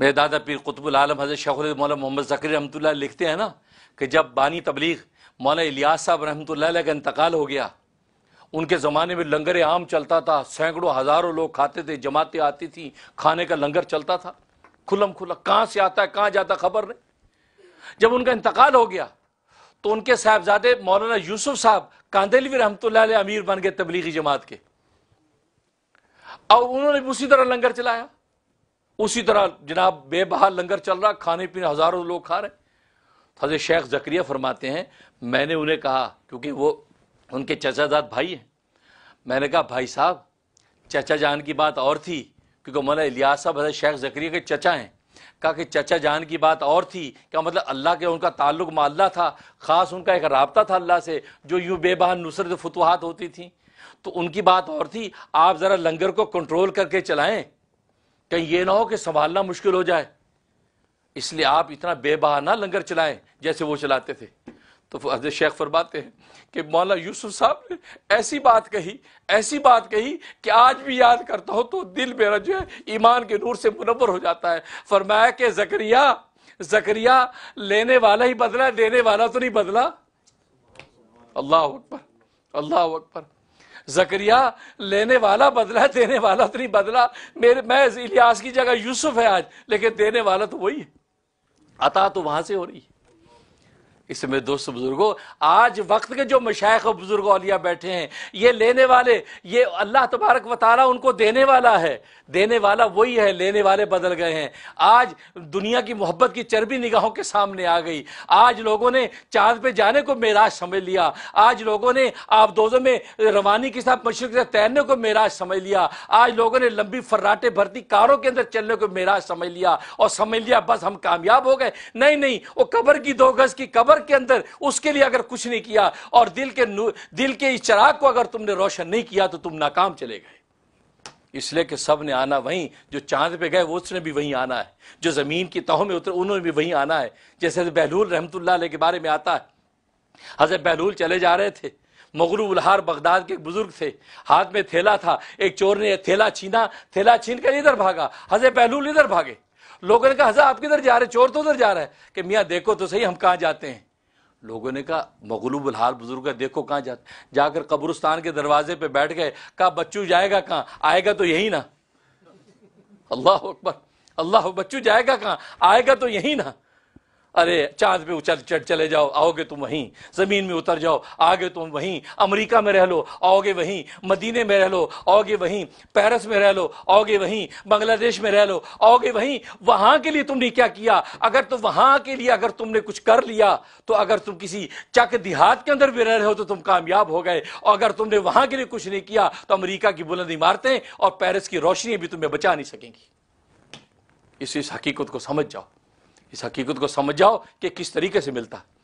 میرے دادا پیر قطب العالم حضرت شیخ الہند مولانا محمد ذکری رحمۃ اللہ لکھتے ہیں نا کہ جب بانی تبلیغ مولانا الیاس صاحب رحمۃ اللہ علیہ کا انتقال ہو گیا، ان کے زمانے میں لنگر عام چلتا تھا، سینکڑوں ہزاروں لوگ کھاتے تھے، جماعتیں آتی تھیں، کھانے کا لنگر چلتا تھا کھلم کھلا، کہاں سے آتا ہے کہاں جاتا خبر نہیں۔ جب ان کا انتقال ہو گیا تو ان کے صاحبزادے مولانا یوسف صاحب کاندھلوی رحمۃ اللہ علیہ امیر بن گئے تبلیغی جماعت کے، اور انہوں نے اسی طرح لنگر چلایا، اسی طرح جناب بے بہا لنگر چل رہا، کھانے پینے ہزاروں لوگ کھا رہے۔ حضرت شیخ زکریا فرماتے ہیں میں نے انہیں کہا، کیونکہ وہ ان کے چچا زاد بھائی ہیں، میں نے کہا بھائی صاحب چچا جان کی بات اور تھی، کیونکہ مولانا الیاس صاحب حضرت شیخ زکریا کے چچا ہیں، کہا کہ چچا جان کی بات اور تھی، کیا مطلب اللہ کے ان کا تعلق مع اللہ تھا، خاص ان کا ایک رابطہ تھا اللہ سے جو یوں بے بہان نصرت فتوحات ہوتی تھیں، تو ان کی بات اور تھی، آپ ذرا لنگر کو کنٹرول کر کے چلائیں، کہیں یہ نہ ہو کہ سنبھالنا مشکل ہو جائے، اس لیے آپ اتنا بے بہانہ لنگر چلائیں جیسے وہ چلاتے تھے۔ تو حضرت شیخ فرماتے ہیں کہ مولانا یوسف صاحب نے ایسی بات کہی کہ آج بھی یاد کرتا ہوں تو دل میرا جو ہے ایمان کے نور سے منور ہو جاتا ہے۔ فرمایا کہ زکریا لینے والا ہی بدلا، دینے والا تو نہیں بدلا۔ اللہ اکبر، اللہ اکبر۔ زکریا لینے والا بدلا، دینے والا تو نہیں بدلا۔ میں الیاس کی جگہ یوسف ہے آج، لیکن دینے والا تو وہی ہے، عطا تو وہاں سے ہو رہی ہے۔ اس میں دوست بزرگوں، آج وقت کے جو مشائخ و بزرگ اولیاء بیٹھے ہیں، یہ لینے والے، یہ اللہ تبارک و تعالیٰ ان کو دینے والا ہے، دینے والا وہی ہے، لینے والے بدل گئے ہیں۔ آج دنیا کی محبت کی چربی نگاہوں کے سامنے آ گئی، آج لوگوں نے چاند پہ جانے کو معراج سمجھ لیا، آج لوگوں نے آبدوزوں میں روانی کے ساتھ مشرق سے تیرنے کو معراج سمجھ لیا، آج لوگوں نے لمبی فراٹے بھرتی کاروں کے اندر چلنے کو معراج سمجھ لیا، اور سمجھ لیا بس ہم کامیاب ہو گئے۔ نہیں، وہ قبر کی 2 گز کی قبر کے اندر اس کے لیے اگر کچھ نہیں کیا، اور دل کے اس چراغ کو اگر تم نے روشن نہیں کیا تو تم ناکام چلے گئے۔ اس لیے کہ سب نے آنا وہیں، جو چاند پہ گئے وہ اس نے بھی وہیں آنا ہے، جو زمین کی تہوں میں اترے انہوں نے بھی وہیں آنا ہے۔ جیسے بہلول رحمۃ اللہ علیہ کے بارے میں آتا ہے، حضرت بہلول چلے جا رہے تھے، مغلوب الحار بغداد کے ایک بزرگ تھے، ہاتھ میں تھیلا تھا، ایک چور نے تھیلا چھینا، تھیلا چھین کر ادھر بھاگا، حضرت بہلول ادھر بھاگے۔ لوگوں نے کہا حضرت آپ کدھر جا رہے، چور تو ادھر جا رہا ہے، کہ میاں دیکھو تو صحیح ہم کہاں جاتے ہیں۔ لوگوں نے کہا مغلوب الحال بزرگ ہے، دیکھو کہاں جاتے، جا کر قبرستان کے دروازے پہ بیٹھ گئے، کہا بچو جائے گا کہاں، آئے گا تو یہی نا۔ اللہ اکبر، اللہ، بچو جائے گا کہاں، آئے گا تو یہی نا۔ ارے چاند پہ چلے جاؤ، آؤ گے تم وہیں، زمین میں اتر جاؤ، آگے تم وہیں، امریکہ میں رہ لو، آؤ گے وہیں، مدینے میں رہ لو، آؤ گے وہیں، پیرس میں رہ لو، آؤ گے وہیں، بنگلہ دیش میں رہ لو، آؤ گے وہیں۔ وہاں کے لیے تم نے کیا کیا؟ اگر تو وہاں کے لیے اگر تم نے کچھ کر لیا تو اگر تم کسی چک دیہات کے اندر بھی رہ رہے ہو تو تم کامیاب ہو گئے، اور اگر تم نے وہاں کے لیے کچھ نہیں کیا تو امریکہ کی بلند عمارتیں اور پیرس کی روشنیاں بھی تمہیں بچا نہیں سکیں گی۔ اس حقیقت کو سمجھ جاؤ، اس حقیقت کو سمجھ جاؤ کہ کس طریقے سے ملتا ہے۔